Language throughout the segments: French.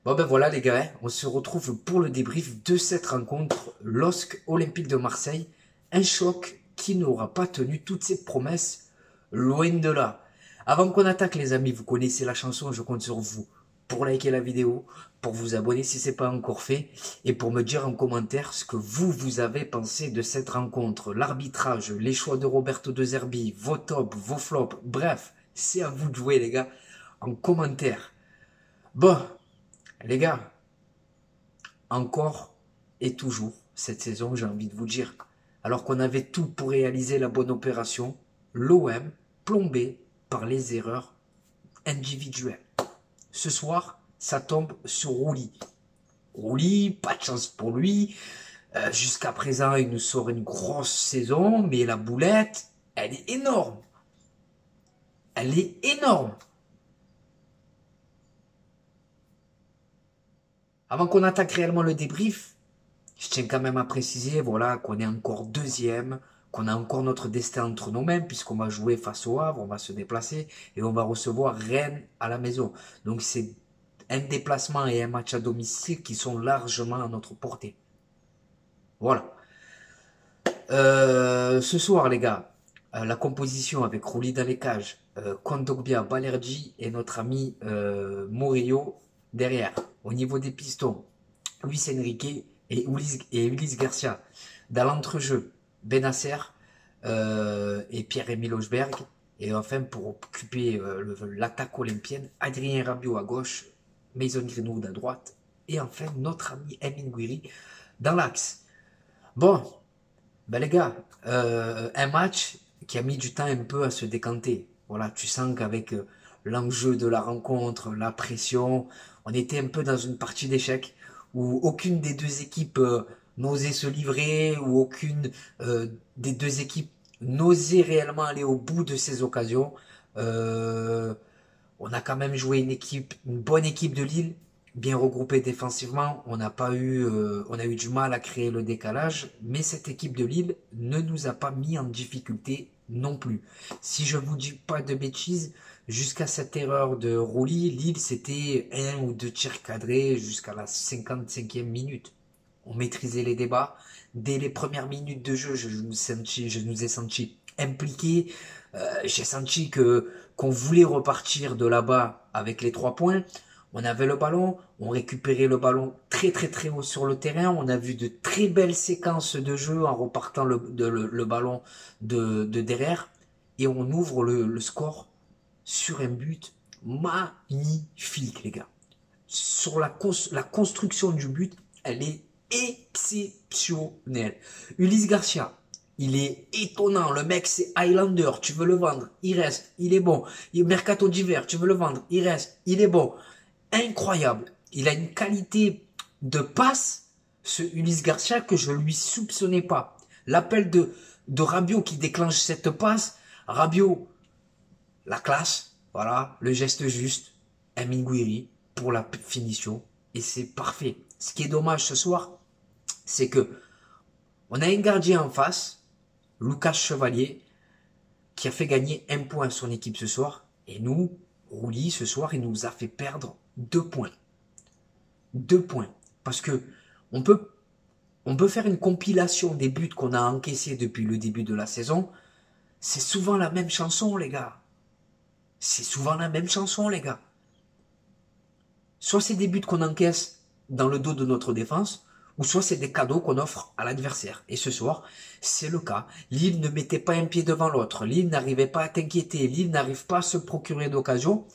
Bon ben voilà les gars, hein, on se retrouve pour le débrief de cette rencontre LOSC Olympique de Marseille. Un choc qui n'aura pas tenu toutes ses promesses, loin de là. Avant qu'on attaque les amis, vous connaissez la chanson, je compte sur vous pour liker la vidéo, pour vous abonner si ce n'est pas encore fait, et pour me dire en commentaire ce que vous avez pensé de cette rencontre, l'arbitrage, les choix de Roberto De Zerbi, vos tops, vos flops, bref, c'est à vous de jouer les gars, en commentaire. Bon, les gars, encore et toujours, cette saison, j'ai envie de vous dire, alors qu'on avait tout pour réaliser la bonne opération, l'OM plombé par les erreurs individuelles. Ce soir, ça tombe sur Rouli. Rouli, pas de chance pour lui. Jusqu'à présent, il nous sort une grosse saison, mais la boulette, elle est énorme. Elle est énorme. Avant qu'on attaque réellement le débrief, je tiens quand même à préciser, voilà, qu'on est encore deuxième, qu'on a encore notre destin entre nos mains, puisqu'on va jouer face au Havre, on va se déplacer et on va recevoir Rennes à la maison. Donc c'est un déplacement et un match à domicile qui sont largement à notre portée. Voilà. Ce soir, les gars, la composition avec Rouli dans les cages, Kondogbia, Balerdi et notre ami Murillo derrière. Au niveau des pistons, Luis Enrique et Ulysse Garcia. Dans l'entrejeu, Benasser et Pierre-Emile Hochberg. Et enfin, pour occuper l'attaque olympienne, Adrien Rabiot à gauche, Mason Greenwood à droite. Et enfin, notre ami Emin Guiri dans l'axe. Bon, ben les gars, un match qui a mis du temps un peu à se décanter. Voilà, tu sens qu'avec l'enjeu de la rencontre, la pression, on était un peu dans une partie d'échecs où aucune des deux équipes n'osait se livrer, où aucune des deux équipes n'osait réellement aller au bout de ses occasions. Euh, on a quand même joué une bonne équipe de Lille, bien regroupée défensivement. On a eu du mal à créer le décalage, mais cette équipe de Lille ne nous a pas mis en difficulté non plus. Si je vous dis pas de bêtises, jusqu'à cette erreur de Rouli, Lille c'était un ou deux tirs cadrés jusqu'à la 55e minute. On maîtrisait les débats. Dès les premières minutes de jeu, je nous ai senti impliqués. J'ai senti que qu'on voulait repartir de là-bas avec les 3 points. On avait le ballon, on récupérait le ballon très haut sur le terrain. On a vu de très belles séquences de jeu en repartant le ballon de derrière. Et on ouvre le score sur un but magnifique, les gars. Sur la construction du but, elle est exceptionnelle. Ulysse Garcia, il est étonnant. Le mec, c'est Highlander. Tu veux le vendre, il reste, il est bon. Mercato d'hiver, tu veux le vendre, il reste, il est bon. Incroyable. Il a une qualité de passe, ce Ulysse Garcia, que je lui soupçonnais pas. L'appel de Rabiot qui déclenche cette passe. Rabiot, la classe, voilà, le geste juste. Amin Gouiri pour la finition. Et c'est parfait. Ce qui est dommage ce soir, c'est que on a un gardien en face, Lucas Chevalier, qui a fait gagner 1 point à son équipe ce soir. Et nous, Rouli, ce soir, il nous a fait perdre 2 points. 2 points. Parce que on peut faire une compilation des buts qu'on a encaissés depuis le début de la saison. C'est souvent la même chanson, les gars. C'est souvent la même chanson, les gars. Soit c'est des buts qu'on encaisse dans le dos de notre défense, ou soit c'est des cadeaux qu'on offre à l'adversaire. Et ce soir, c'est le cas. Lille ne mettait pas un pied devant l'autre. Lille n'arrivait pas à t'inquiéter. Lille n'arrive pas à se procurer d'occasion.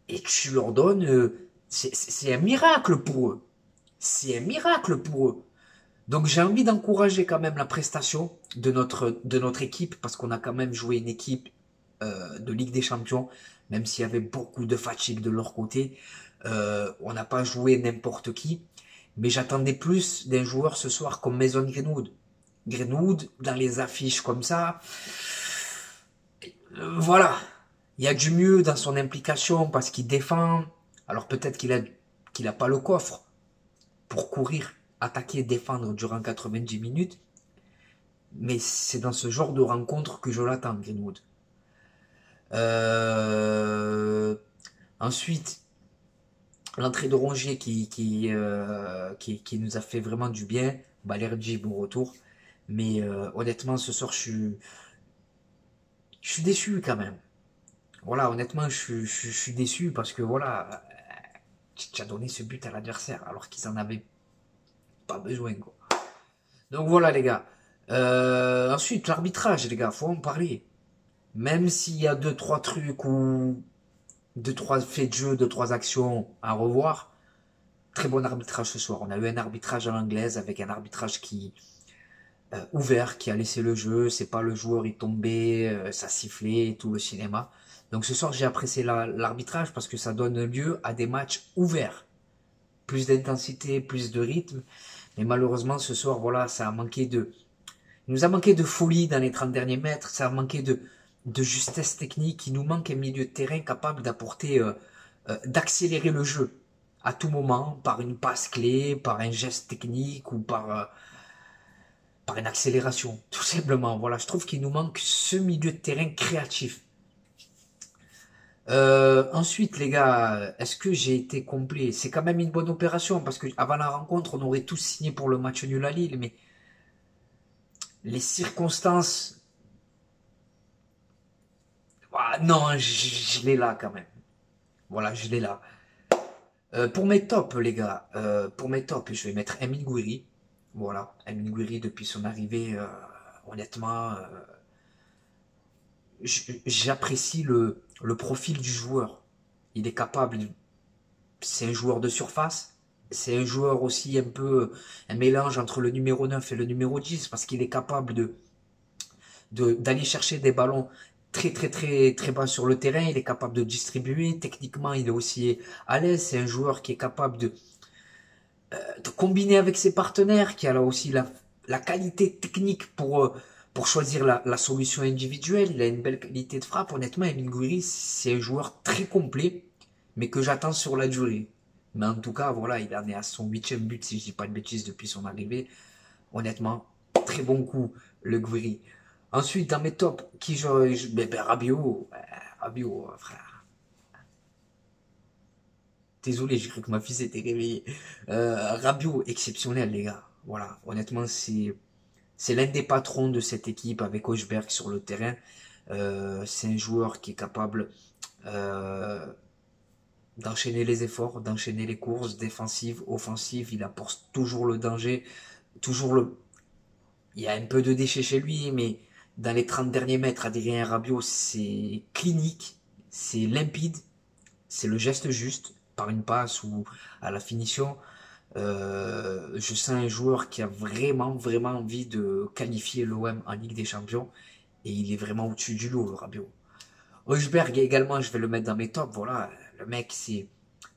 Et tu leur donnes... c'est un miracle pour eux. C'est un miracle pour eux. Donc j'ai envie d'encourager quand même la prestation de notre équipe, parce qu'on a quand même joué une équipe de Ligue des Champions, même s'il y avait beaucoup de fatigue de leur côté. On n'a pas joué n'importe qui, mais j'attendais plus d'un joueur ce soir comme Mason Greenwood. Greenwood, dans les affiches comme ça, voilà, il y a du mieux dans son implication parce qu'il défend. Alors peut-être qu'il a pas le coffre pour courir, attaquer, défendre durant 90 minutes, mais c'est dans ce genre de rencontre que je l'attends, Greenwood. Euh... Ensuite, L'entrée de Rongier qui nous a fait vraiment du bien. Balerdi, bon retour. Mais honnêtement, ce soir, je suis déçu quand même. Voilà, honnêtement, je suis déçu parce que voilà, tu as donné ce but à l'adversaire alors qu'ils en avaient pas besoin, quoi. Donc voilà, les gars. Ensuite, l'arbitrage, les gars, faut en parler. Même s'il y a deux, trois trucs ou deux, trois faits de jeu, deux, trois actions à revoir, très bon arbitrage ce soir. On a eu un arbitrage à l'anglaise avec un arbitrage qui ouvert, qui a laissé le jeu. C'est pas le joueur il tombait, ça sifflait, tout le cinéma. Donc ce soir j'ai apprécié l'arbitrage parce que ça donne lieu à des matchs ouverts, plus d'intensité, plus de rythme. Mais malheureusement ce soir voilà ça a manqué de, il nous a manqué de folie dans les 30 derniers mètres, ça a manqué de justesse technique. Il nous manque un milieu de terrain capable d'apporter, d'accélérer le jeu à tout moment par une passe clé, par un geste technique ou par une accélération, tout simplement. Voilà, je trouve qu'il nous manque ce milieu de terrain créatif. Ensuite, les gars, est-ce que j'ai été complet? C'est quand même une bonne opération parce que avant la rencontre, on aurait tous signé pour le match nul à Lille, mais les circonstances, ah, non, je l'ai là quand même. Voilà, je l'ai là. Pour mes tops, les gars, pour mes tops, je vais mettre Emin Gouiri. Voilà, Emin Gouiri depuis son arrivée, honnêtement, j'apprécie le profil du joueur. Il est capable, c'est un joueur de surface, c'est un joueur aussi un peu un mélange entre le numéro 9 et le numéro 10 parce qu'il est capable d'aller chercher des ballons très bas sur le terrain, il est capable de distribuer, techniquement il est aussi à l'aise, c'est un joueur qui est capable de combiner avec ses partenaires, qui a là aussi la qualité technique pour choisir la solution individuelle. Il a une belle qualité de frappe. Honnêtement, Emin Gouiri, c'est un joueur très complet, mais que j'attends sur la durée. Mais en tout cas, voilà, il en est à son 8e but, si je dis pas de bêtises, depuis son arrivée. Honnêtement, très bon coup, le Gouiri. Ensuite, dans mes tops, qui Rabiot, Rabiot, frère. Désolé, j'ai cru que ma fille s'était réveillée. Rabiot, exceptionnel, les gars. Voilà, honnêtement, c'est l'un des patrons de cette équipe avec Hojberg sur le terrain. C'est un joueur qui est capable euh, d'enchaîner les efforts, d'enchaîner les courses défensives, offensives. Il apporte toujours le danger, toujours le. Il y a un peu de déchets chez lui, mais dans les 30 derniers mètres, Adrien Rabiot, c'est clinique, c'est limpide, c'est le geste juste par une passe ou à la finition. Je sens un joueur qui a vraiment envie de qualifier l'OM en Ligue des Champions et il est vraiment au-dessus du lot, le Rabiot. Hojberg également, je vais le mettre dans mes tops. Voilà, le mec, c'est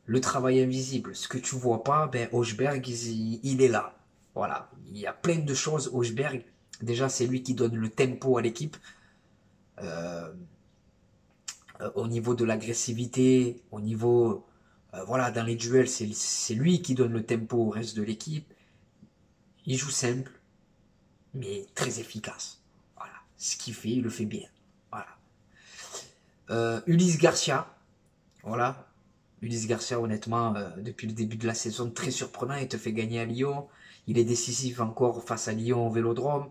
le travail invisible. Ce que tu vois pas, ben Hojberg, il est là. Voilà, il y a plein de choses. Hojberg, déjà, c'est lui qui donne le tempo à l'équipe. Euh, Au niveau de l'agressivité, au niveau, voilà, dans les duels, c'est lui qui donne le tempo au reste de l'équipe. Il joue simple, mais très efficace. Voilà, ce qu'il fait, il le fait bien. Voilà. Ulysse Garcia, voilà. Ulysse Garcia, honnêtement, depuis le début de la saison, très surprenant. Il te fait gagner à Lyon. Il est décisif encore face à Lyon au Vélodrome.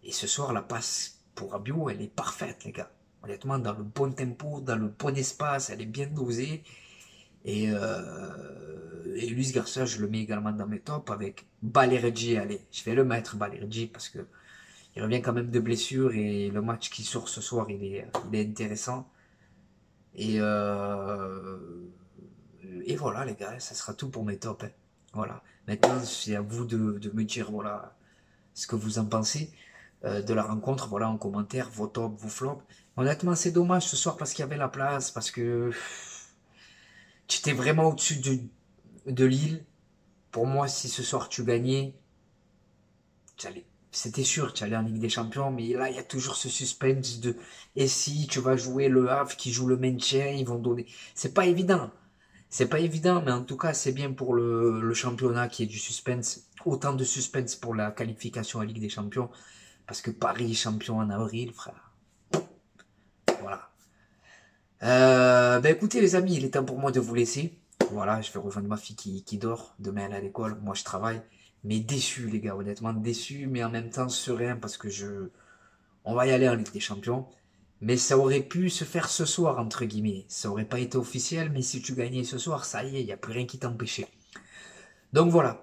Et ce soir, la passe pour Rabiot, elle est parfaite, les gars. Honnêtement, dans le bon tempo, dans le bon espace, elle est bien dosée. Et Luis Garcia, je le mets également dans mes tops avec Balerji. Allez, je vais le mettre, Balerji, parce que il revient quand même de blessure et le match qui sort ce soir, il est intéressant. Et, euh, et voilà, les gars, ça sera tout pour mes tops, hein. Voilà. Maintenant, c'est à vous de me dire, voilà, ce que vous en pensez de la rencontre. Voilà, en commentaire, vos tops, vos flops. Honnêtement, c'est dommage ce soir parce qu'il y avait la place, parce que tu étais vraiment au-dessus de Lille. Pour moi, si ce soir tu gagnais, c'était sûr, tu allais en Ligue des Champions, mais là, il y a toujours ce suspense de et si tu vas jouer le Havre qui joue le maintien, ils vont donner. C'est pas évident. C'est pas évident, mais en tout cas, c'est bien pour le championnat qui est du suspense. Autant de suspense pour la qualification à Ligue des Champions. Parce que Paris est champion en avril, frère. Voilà. Ben écoutez, les amis, il est temps pour moi de vous laisser. Voilà, je vais rejoindre ma fille qui dort. Demain, elle est à l'école. Moi, je travaille. Mais déçu, les gars, honnêtement, déçu, mais en même temps serein parce que on va y aller en Ligue des Champions. Mais ça aurait pu se faire ce soir, entre guillemets. Ça aurait pas été officiel, mais si tu gagnais ce soir, ça y est, il n'y a plus rien qui t'empêchait. Donc voilà.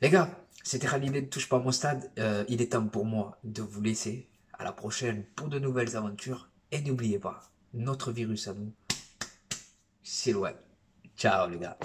Les gars, c'était Khalid de Touche pas à mon stade. Il est temps pour moi de vous laisser. À la prochaine pour de nouvelles aventures. Et n'oubliez pas, notre virus à nous, c'est le web. Ciao les gars.